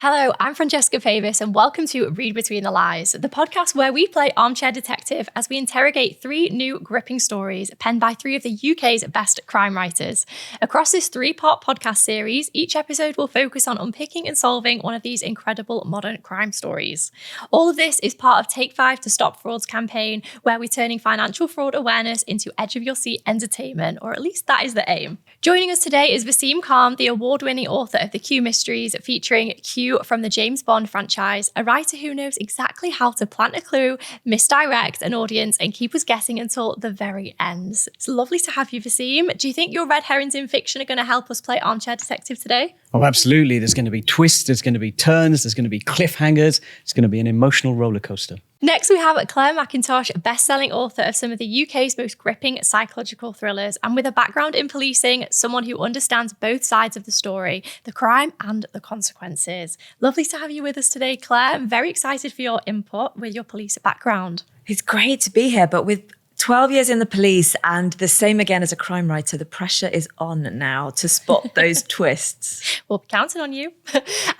Hello, I'm Francesca Pavis and welcome to Read Between the Lies, the podcast where we play armchair detective as we interrogate three new gripping stories penned by three of the UK's best crime writers. Across this three-part podcast series, each episode will focus on unpicking and solving one of these incredible modern crime stories. All of this is part of Take 5 to Stop Frauds campaign, where we're turning financial fraud awareness into edge-of-your-seat entertainment, or at least that is the aim. Joining us today is Vaseem, the award-winning author of The Q Mysteries, featuring Q from the James Bond franchise, a writer who knows exactly how to plant a clue, misdirect an audience, and keep us guessing until the very end. It's lovely to have you, Vaseem. Do you think your red herrings in fiction are going to help us play armchair detective today? Oh, absolutely. There's going to be twists, there's going to be turns, there's going to be cliffhangers. It's going to be an emotional roller coaster. Next, we have Clare Mackintosh, best-selling author of some of the UK's most gripping psychological thrillers, and with a background in policing, someone who understands both sides of the story, the crime and the consequences. Lovely to have you with us today, Clare. I'm very excited for your input with your police background. It's great to be here, but with 12 years in the police and the same again as a crime writer, the pressure is on now to spot those twists. We'll be counting on you.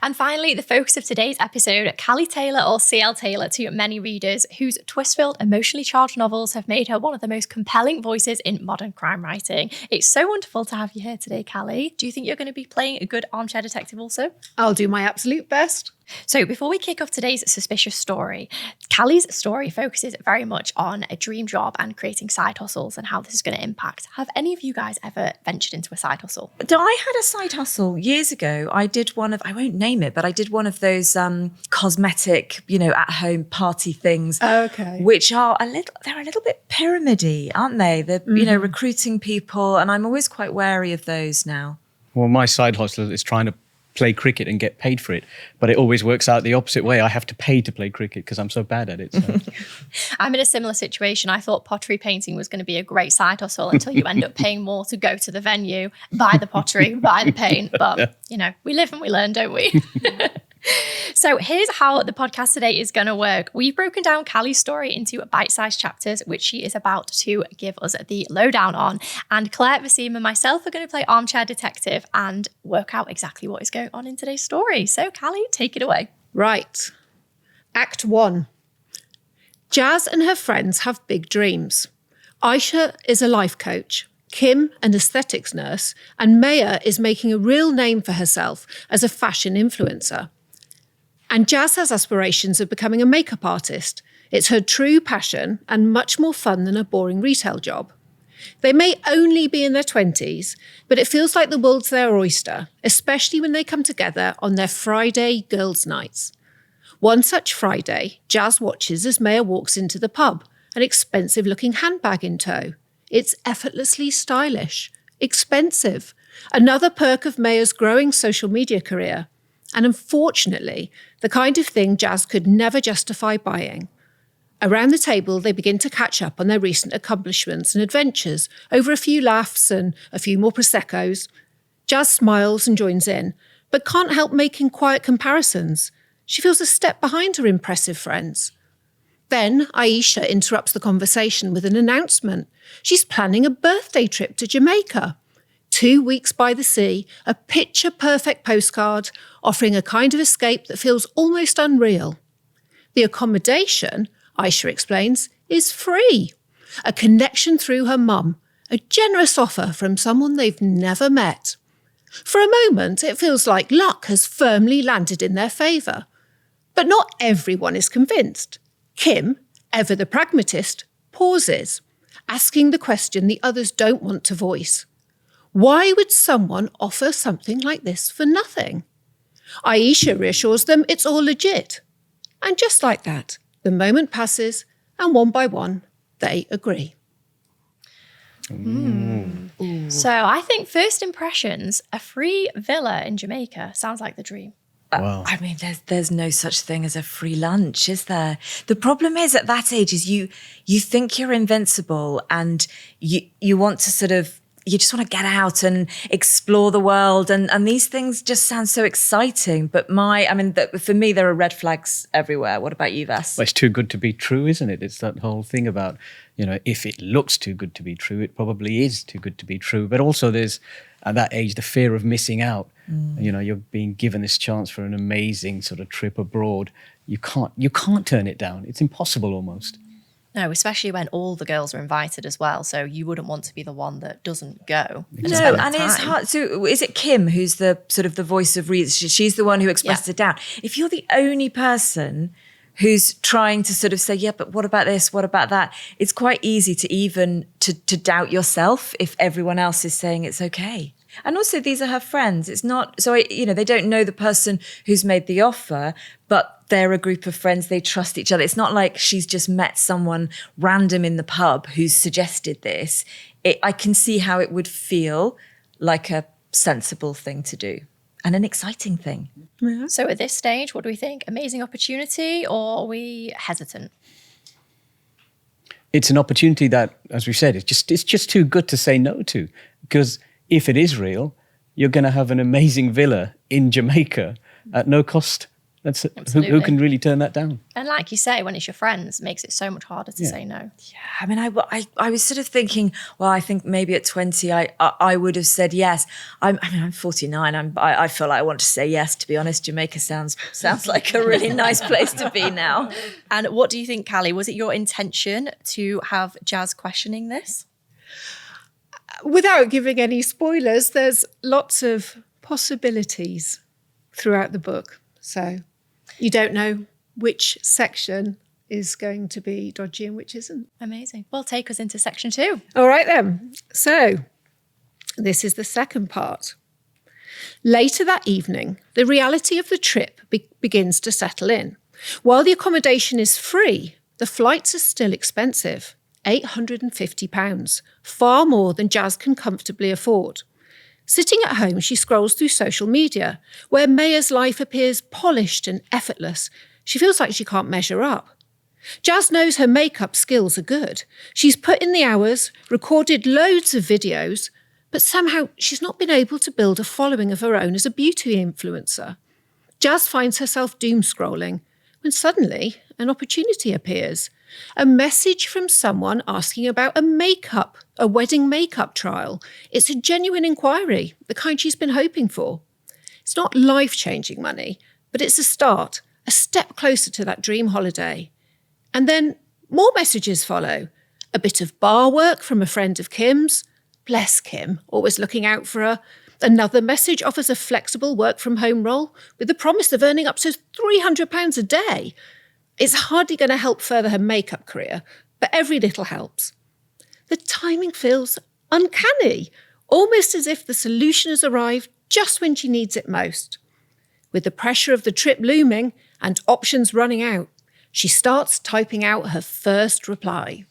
And finally, the focus of today's episode, Callie Taylor, or C.L. Taylor to many readers, whose twist-filled, emotionally charged novels have made her one of the most compelling voices in modern crime writing. It's so wonderful to have you here today, Callie. Do you think you're going to be playing a good armchair detective also? I'll do my absolute best. So before we kick off today's suspicious story, Callie's story focuses very much on a dream job and creating side hustles and how this is going to impact. Have any of you guys ever ventured into a side hustle? I had a side hustle years ago. I did one of, I won't name it, but I did one of those cosmetic, at-home party things. Okay. Which are they're a little bit pyramid-y, aren't they? They're, recruiting people, and I'm always quite wary of those now. Well, my side hustle is trying to play cricket and get paid for it, but it always works out the opposite way. I have to pay to play cricket because I'm so bad at it. So. I'm in a similar situation. I thought pottery painting was going to be a great side hustle until you end up paying more to go to the venue, buy the pottery, buy the paint. But, we live and we learn, don't we? So here's how the podcast today is going to work. We've broken down Callie's story into bite-sized chapters, which she is about to give us the lowdown on. And Claire, Vaseem and myself are going to play armchair detective and work out exactly what is going on in today's story. So Callie, take it away. Right. Act 1. Jazz and her friends have big dreams. Aisha is a life coach, Kim an aesthetics nurse, and Maya is making a real name for herself as a fashion influencer. And Jazz has aspirations of becoming a makeup artist. It's her true passion and much more fun than a boring retail job. They may only be in their 20s, but it feels like the world's their oyster, especially when they come together on their Friday girls' nights. One such Friday, Jazz watches as Maya walks into the pub, an expensive-looking handbag in tow. It's effortlessly stylish, expensive, another perk of Maya's growing social media career. And unfortunately, the kind of thing Jazz could never justify buying. Around the table, they begin to catch up on their recent accomplishments and adventures over a few laughs and a few more Prosecco's. Jazz smiles and joins in, but can't help making quiet comparisons. She feels a step behind her impressive friends. Then Aisha interrupts the conversation with an announcement. She's planning a birthday trip to Jamaica. 2 weeks by the sea, a picture-perfect postcard offering a kind of escape that feels almost unreal. The accommodation, Aisha explains, is free. A connection through her mum, a generous offer from someone they've never met. For a moment, it feels like luck has firmly landed in their favour. But not everyone is convinced. Kim, ever the pragmatist, pauses, asking the question the others don't want to voice. Why would someone offer something like this for nothing? Aisha reassures them it's all legit. And just like that, the moment passes, and one by one, they agree. So I think first impressions, a free villa in Jamaica sounds like the dream. Wow. I mean, there's no such thing as a free lunch, is there? The problem is at that age is you think you're invincible and you want to you just want to get out and explore the world. And these things just sound so exciting. But for me, there are red flags everywhere. What about you, Vas? Well, it's too good to be true, isn't it? It's that whole thing about, if it looks too good to be true, it probably is too good to be true. But also there's, at that age, the fear of missing out. You know, you're being given this chance for an amazing sort of trip abroad. You can't turn it down. It's impossible almost. No, especially when all the girls are invited as well. So you wouldn't want to be the one that doesn't go. No, and it's hard. So is it Kim who's the sort of the voice of reason? She's the one who expresses it down. If you're the only person who's trying to sort of say, yeah, but what about this? What about that? It's quite easy to even to doubt yourself if everyone else is saying it's okay. And also, these are her friends. It's not, so, they don't know the person who's made the offer, but they're a group of friends. They trust each other. It's not like she's just met someone random in the pub who's suggested this. I can see how it would feel like a sensible thing to do and an exciting thing. Yeah. So at this stage, what do we think? Amazing opportunity, or are we hesitant? It's an opportunity that, as we said, it's just too good to say no to, because if it is real, you're going to have an amazing villa in Jamaica at no cost. That's who can really turn that down? And like you say, when it's your friends, it makes it so much harder to say no. Yeah, I mean, I was sort of thinking, well, I think maybe at 20, I would have said yes. I'm 49. I feel like I want to say yes. To be honest, Jamaica sounds like a really nice place to be now. And what do you think, Callie? Was it your intention to have Jazz questioning this? Without giving any spoilers, there's lots of possibilities throughout the book. So you don't know which section is going to be dodgy and which isn't. Amazing. Well, take us into section 2. All right then. So this is the second part. Later that evening, the reality of the trip begins to settle in. While the accommodation is free, the flights are still expensive. £850, far more than Jazz can comfortably afford. Sitting at home, she scrolls through social media, where Maya's life appears polished and effortless. She feels like she can't measure up. Jazz knows her makeup skills are good. She's put in the hours, recorded loads of videos, but somehow she's not been able to build a following of her own as a beauty influencer. Jazz finds herself doom scrolling when suddenly an opportunity appears. A message from someone asking about a wedding makeup trial. It's a genuine inquiry, the kind she's been hoping for. It's not life-changing money, but it's a start, a step closer to that dream holiday. And then more messages follow. A bit of bar work from a friend of Kim's. Bless Kim, always looking out for her. Another message offers a flexible work-from-home role with the promise of earning up to £300 a day. It's hardly going to help further her makeup career, but every little helps. The timing feels uncanny, almost as if the solution has arrived just when she needs it most. With the pressure of the trip looming and options running out, she starts typing out her first reply.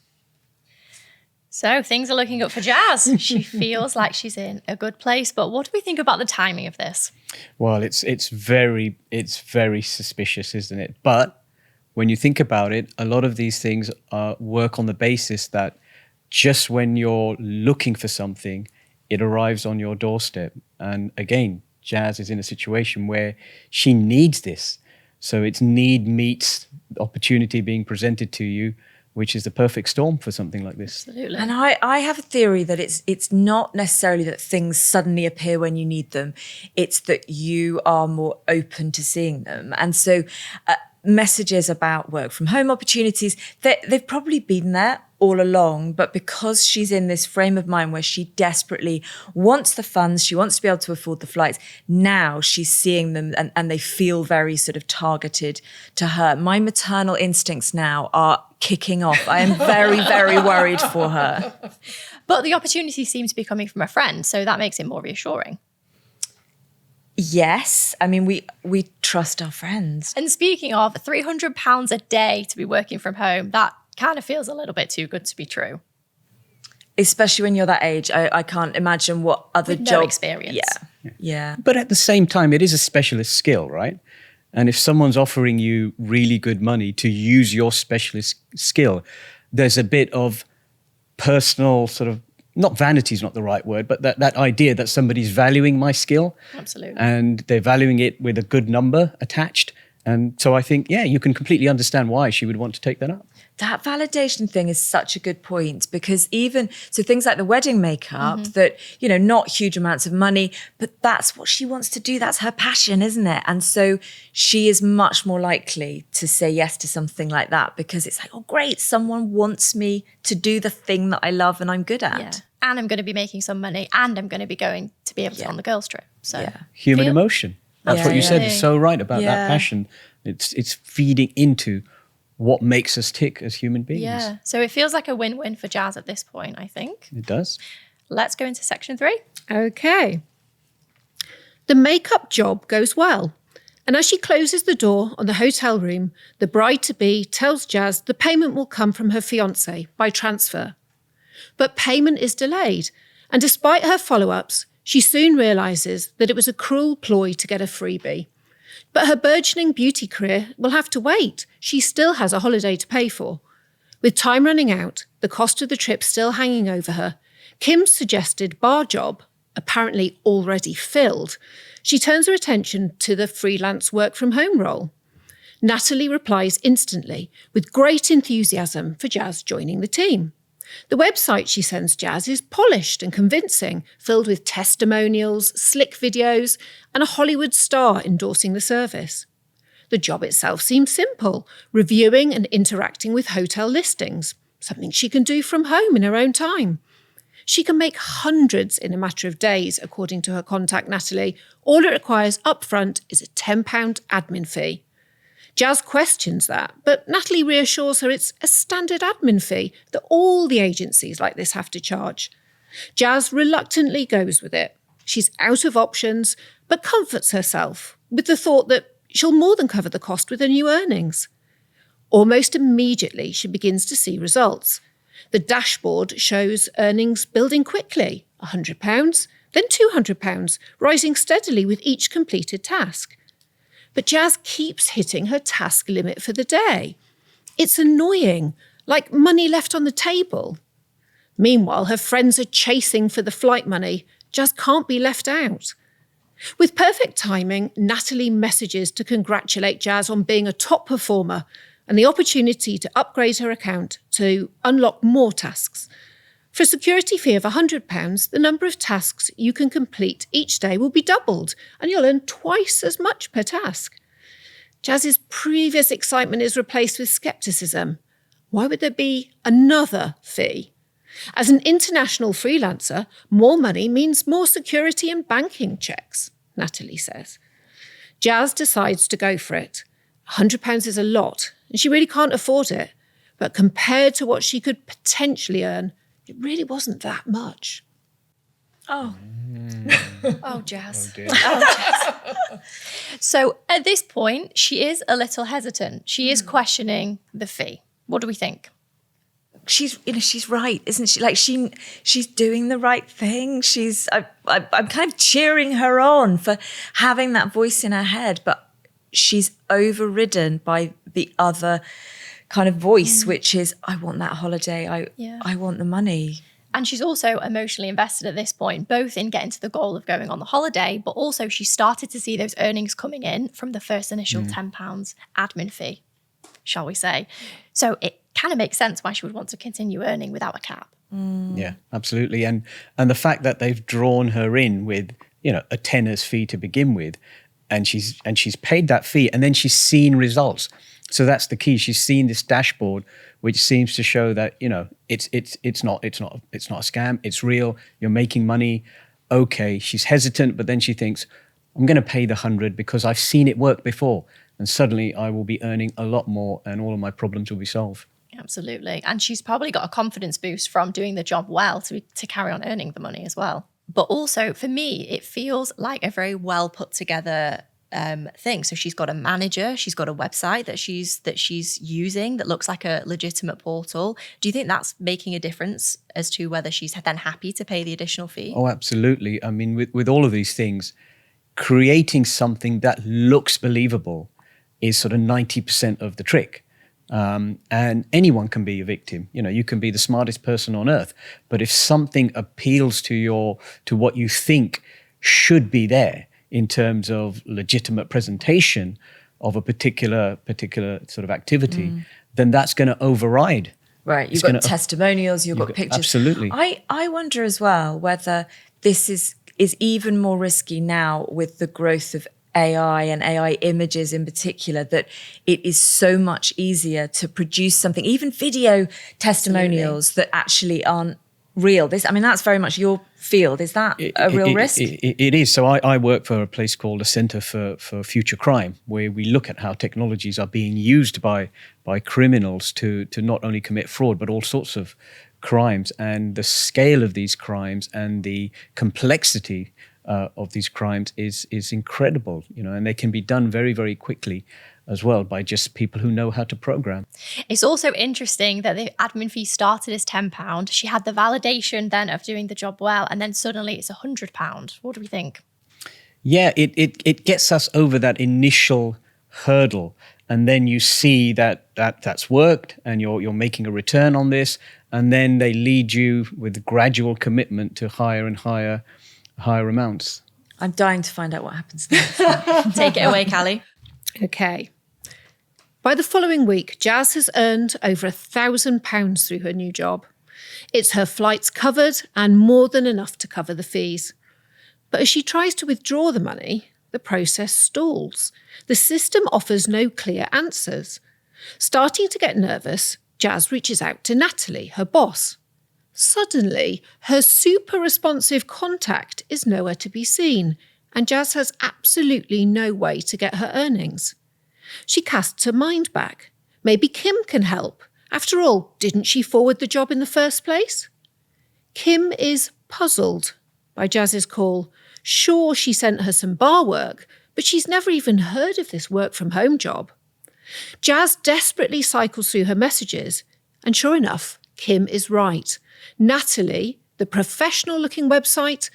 So things are looking up for Jazz. She feels like she's in a good place, but what do we think about the timing of this? Well, it's very suspicious, isn't it? But when you think about it, a lot of these things work on the basis that just when you're looking for something, it arrives on your doorstep. And again, Jazz is in a situation where she needs this. So it's need meets opportunity being presented to you, which is the perfect storm for something like this. Absolutely. And I have a theory that it's not necessarily that things suddenly appear when you need them. It's that you are more open to seeing them. And so messages about work from home opportunities, they've probably been there all along, but because she's in this frame of mind where she desperately wants the funds, she wants to be able to afford the flights, now she's seeing them and they feel very sort of targeted to her. My maternal instincts now are kicking off. I am very, very worried for her. But the opportunity seems to be coming from a friend, so that makes it more reassuring. Yes. I mean, we trust our friends. And speaking of, £300 a day to be working from home, that kind of feels a little bit too good to be true. Especially when you're that age. I can't imagine what other With jobs. no experience. Yeah. But at the same time, it is a specialist skill, right? And if someone's offering you really good money to use your specialist skill, there's a bit of personal sort of, not vanity is not the right word, but that idea that somebody's valuing my skill. Absolutely. And they're valuing it with a good number attached. And so I think, you can completely understand why she would want to take that up. That validation thing is such a good point, because so things like the wedding makeup that, not huge amounts of money, but that's what she wants to do. That's her passion, isn't it? And so she is much more likely to say yes to something like that, because it's like, oh, great, someone wants me to do the thing that I love and I'm good at. Yeah. And I'm going to be making some money, and I'm going to be going to be able to go on the girls' trip. So Human emotion. That's what you said. It's so right about Yeah. that passion. It's feeding into what makes us tick as human beings. Yeah. So it feels like a win-win for Jazz at this point, I think. It does. Let's go into section 3. Okay. The makeup job goes well. And as she closes the door on the hotel room, the bride-to-be tells Jazz the payment will come from her fiancé by transfer. But payment is delayed. And despite her follow-ups, she soon realises that it was a cruel ploy to get a freebie. But her burgeoning beauty career will have to wait. She still has a holiday to pay for. With time running out, the cost of the trip still hanging over her, Kim's suggested bar job, apparently already filled, she turns her attention to the freelance work-from-home role. Natalie replies instantly, with great enthusiasm for Jazz joining the team. The website she sends Jazz is polished and convincing, filled with testimonials, slick videos, and a Hollywood star endorsing the service. The job itself seems simple, reviewing and interacting with hotel listings, something she can do from home in her own time. She can make hundreds in a matter of days, according to her contact Natalie. All it requires upfront is a £10 admin fee. Jazz questions that, but Natalie reassures her it's a standard admin fee that all the agencies like this have to charge. Jazz reluctantly goes with it. She's out of options, but comforts herself with the thought that she'll more than cover the cost with her new earnings. Almost immediately, she begins to see results. The dashboard shows earnings building quickly, £100, then £200, rising steadily with each completed task. But Jazz keeps hitting her task limit for the day. It's annoying, like money left on the table. Meanwhile, her friends are chasing for the flight money. Jazz can't be left out. With perfect timing, Natalie messages to congratulate Jazz on being a top performer and the opportunity to upgrade her account to unlock more tasks. For a security fee of £100, the number of tasks you can complete each day will be doubled, and you'll earn twice as much per task. Jazz's previous excitement is replaced with scepticism. Why would there be another fee? As an international freelancer, more money means more security and banking checks, Natalie says. Jazz decides to go for it. £100 is a lot, and she really can't afford it. But compared to what she could potentially earn, it really wasn't that much. Oh. Oh, Jazz. Oh, dear. Oh, Jazz. So at this point, she is a little hesitant. She is questioning the fee. What do we think? She's right, isn't she? Like she's doing the right thing. I'm kind of cheering her on for having that voice in her head, but she's overridden by the other kind of voice, which is, I want that holiday. I want the money. And she's also emotionally invested at this point, both in getting to the goal of going on the holiday, but also she started to see those earnings coming in from the first initial £10 admin fee, shall we say. So it kind of makes sense why she would want to continue earning without a cap. Yeah, absolutely. And the fact that they've drawn her in with, a tenner's fee to begin with, and she's paid that fee, and then she's seen results. So that's the key. She's seen this dashboard, which seems to show that, it's not a scam. It's real. You're making money. Okay. She's hesitant, but then she thinks, I'm going to pay the 100 because I've seen it work before. And suddenly I will be earning a lot more and all of my problems will be solved. Absolutely. And she's probably got a confidence boost from doing the job well to carry on earning the money as well. But also for me, it feels like a very well put together thing. So she's got a manager, she's got a website that she's using that looks like a legitimate portal. Do you think that's making a difference as to whether she's then happy to pay the additional fee? Oh, absolutely. I mean, with all of these things, creating something that looks believable is sort of 90% of the trick. And anyone can be a victim. You can be the smartest person on earth, but if something appeals to what you think should be there in terms of legitimate presentation, of a particular sort of activity, then that's going to override. Right, you've got testimonials, you've got pictures. Absolutely. I wonder as well whether this is even more risky now with the growth of AI and AI images in particular, that it is so much easier to produce something, even video testimonials that actually aren't real. That's very much your field. Is that a real risk? It is. So I work for a place called the Center for Future Crime, where we look at how technologies are being used by criminals to not only commit fraud, but all sorts of crimes. And the scale of these crimes and the complexity of these crimes is incredible, and they can be done very, very quickly as well by just people who know how to program. It's also interesting that the admin fee started as £10. She had the validation then of doing the job well, and then suddenly it's £100. What do we think? Yeah, it gets us over that initial hurdle, and then you see that's worked, and you're making a return on this, and then they lead you with gradual commitment to higher and higher amounts. I'm dying to find out what happens next. Take it away, Callie. Okay. By the following week, Jazz has earned over £1,000 through her new job. It's her flights covered and more than enough to cover the fees. But as she tries to withdraw the money, the process stalls. The system offers no clear answers. Starting to get nervous, Jazz reaches out to Natalie, her boss. Suddenly, her super responsive contact is nowhere to be seen, and Jazz has absolutely no way to get her earnings. She casts her mind back. Maybe Kim can help. After all, didn't she forward the job in the first place? Kim is puzzled by Jazz's call. Sure, she sent her some bar work, but she's never even heard of this work from home job. Jazz desperately cycles through her messages, and sure enough, Kim is right. Natalie, the professional-looking website,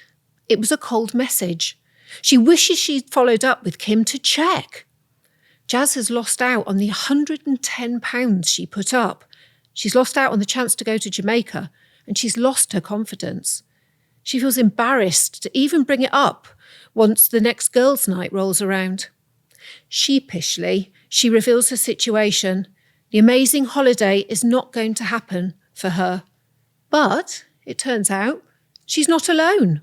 it was a cold message. She wishes she'd followed up with Kim to check. Jazz has lost out on the £110 she put up. She's lost out on the chance to go to Jamaica, and she's lost her confidence. She feels embarrassed to even bring it up once the next girls' night rolls around. Sheepishly, she reveals her situation. The amazing holiday is not going to happen for her. But it turns out she's not alone.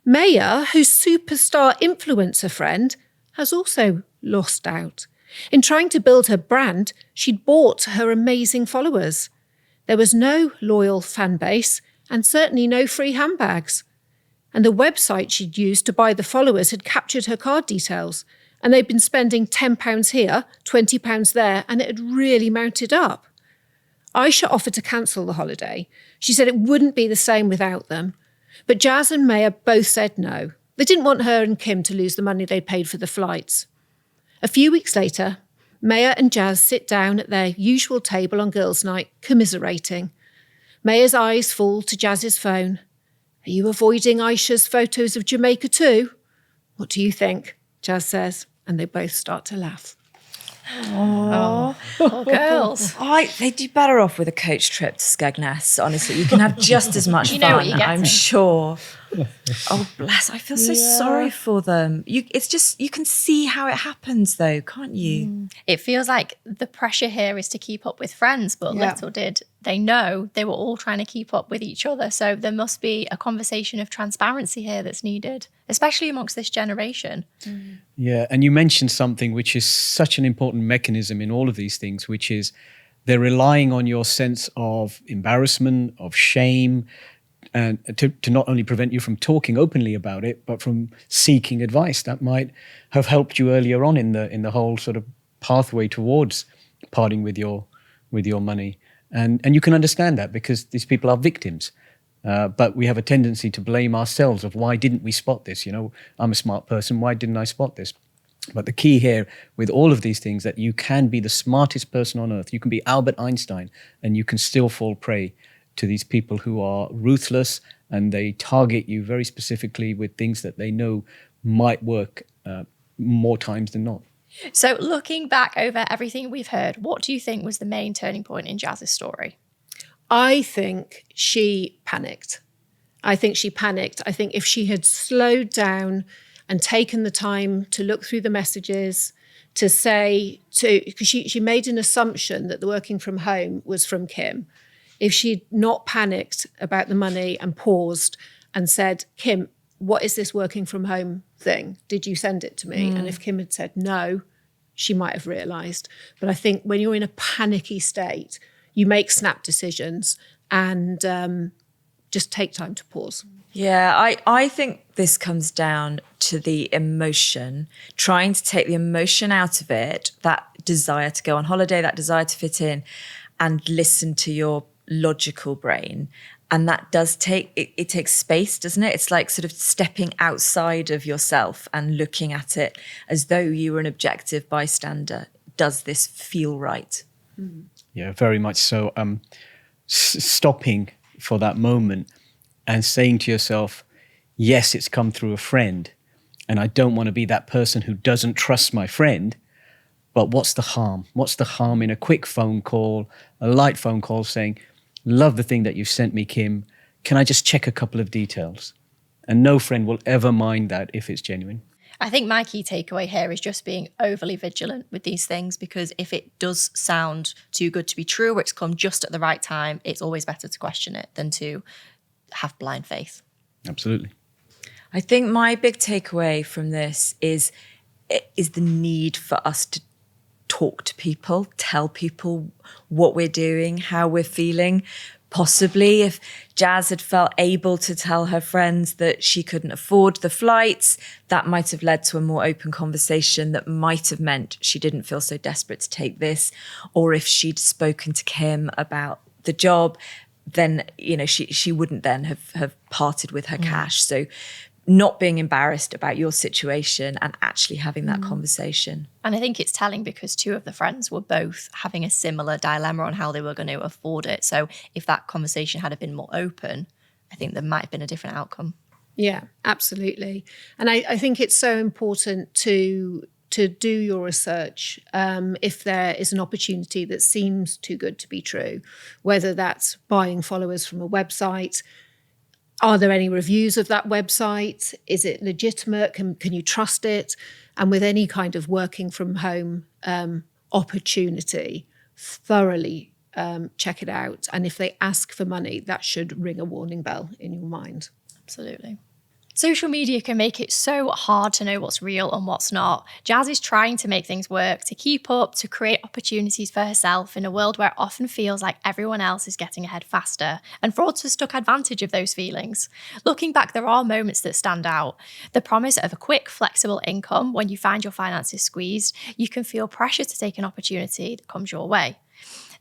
Maya, whose superstar influencer friend, has also lost out. In trying to build her brand, she'd bought her amazing followers. There was no loyal fan base and certainly no free handbags. And the website she'd used to buy the followers had captured her card details, and they'd been spending £10 here, £20 there, and it had really mounted up. Aisha offered to cancel the holiday. She said it wouldn't be the same without them. But Jazz and Maya both said no. They didn't want her and Kim to lose the money they'd paid for the flights. A few weeks later, Maya and Jazz sit down at their usual table on girls' night, commiserating. Maya's eyes fall to Jazz's phone. Are you avoiding Aisha's photos of Jamaica too? What do you think? Jazz says, and they both start to laugh. Oh, girls. They'd do better off with a coach trip to Skegness, honestly. You can have just as much fun, what you're getting. I'm sure. Oh, bless. I feel so sorry for them. It's just, you can see how it happens though, can't you? It feels like the pressure here is to keep up with friends, but little did they know they were all trying to keep up with each other. So there must be a conversation of transparency here that's needed, especially amongst this generation. Yeah, and you mentioned something which is such an important mechanism in all of these things, which is they're relying on your sense of embarrassment, of shame, and to not only prevent you from talking openly about it, but from seeking advice that might have helped you earlier on in the whole sort of pathway towards parting with your money. And you can understand that because these people are victims. But we have a tendency to blame ourselves of why didn't we spot this? I'm a smart person. Why didn't I spot this? But the key here with all of these things that you can be the smartest person on earth. You can be Albert Einstein and you can still fall prey to these people who are ruthless and they target you very specifically with things that they know might work more times than not. So looking back over everything we've heard, what do you think was the main turning point in Jazz's story? I think she panicked. I think if she had slowed down and taken the time to look through the messages, to say to, because she made an assumption that the working from home was from Kim. If she'd not panicked about the money and paused and said, Kim, what is this working from home thing? Did you send it to me? And if Kim had said no, she might have realised. But I think when you're in a panicky state, you make snap decisions and just take time to pause. Yeah, I think this comes down to the emotion, trying to take the emotion out of it, that desire to go on holiday, that desire to fit in, and listen to your logical brain. And that does take, it takes space, doesn't it? It's like sort of stepping outside of yourself and looking at it as though you were an objective bystander. Does this feel right? Yeah, very much so. Stopping for that moment and saying to yourself, yes, it's come through a friend, and I don't want to be that person who doesn't trust my friend, but what's the harm? What's the harm in a quick phone call, a light phone call saying, love the thing that you've sent me, Kim. Can I just check a couple of details? And no friend will ever mind that if it's genuine. I think my key takeaway here is just being overly vigilant with these things, because if it does sound too good to be true or it's come just at the right time, it's always better to question it than to have blind faith. Absolutely. I think my big takeaway from this is the need for us to talk to people, tell people what we're doing, how we're feeling. Possibly if Jazz had felt able to tell her friends that she couldn't afford the flights, that might have led to a more open conversation that might have meant she didn't feel so desperate to take this. Or if she'd spoken to Kim about the job, then, you know, she wouldn't then have parted with her cash. So not being embarrassed about your situation and actually having that conversation. And I think it's telling because two of the friends were both having a similar dilemma on how they were going to afford it. So if that conversation had been more open, I think there might have been a different outcome. Yeah, absolutely. And I think it's so important to do your research if there is an opportunity that seems too good to be true, whether that's buying followers from a website. Are there any reviews of that website? Is it legitimate? Can you trust it? And with any kind of working from home opportunity, thoroughly check it out. And if they ask for money, that should ring a warning bell in your mind. Absolutely. Social media can make it so hard to know what's real and what's not. Jazz is trying to make things work, to keep up, to create opportunities for herself in a world where it often feels like everyone else is getting ahead faster, and fraudsters took advantage of those feelings. Looking back, there are moments that stand out. The promise of a quick, flexible income when you find your finances squeezed. You can feel pressure to take an opportunity that comes your way.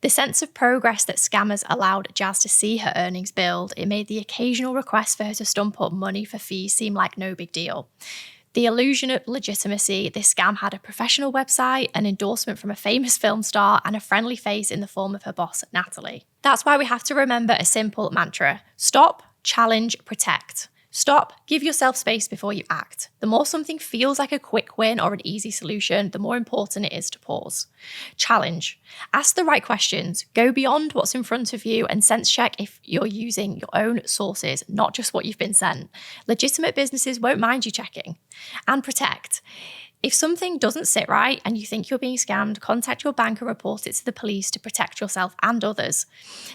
The sense of progress that scammers allowed Jazz to see her earnings build, it made the occasional request for her to stump up money for fees seem like no big deal. The illusion of legitimacy, this scam had a professional website, an endorsement from a famous film star, and a friendly face in the form of her boss, Natalie. That's why we have to remember a simple mantra: stop, challenge, protect. Stop, give yourself space before you act. The more something feels like a quick win or an easy solution, the more important it is to pause. Challenge. Ask the right questions. Go beyond what's in front of you and sense check if you're using your own sources, not just what you've been sent. Legitimate businesses won't mind you checking. And protect. If something doesn't sit right and you think you're being scammed, contact your bank or report it to the police to protect yourself and others.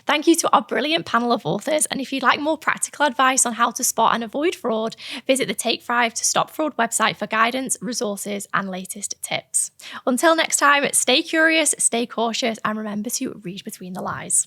Thank you to our brilliant panel of authors. And if you'd like more practical advice on how to spot and avoid fraud, visit the Take 5 to Stop Fraud website for guidance, resources, and latest tips. Until next time, stay curious, stay cautious, and remember to read between the lies.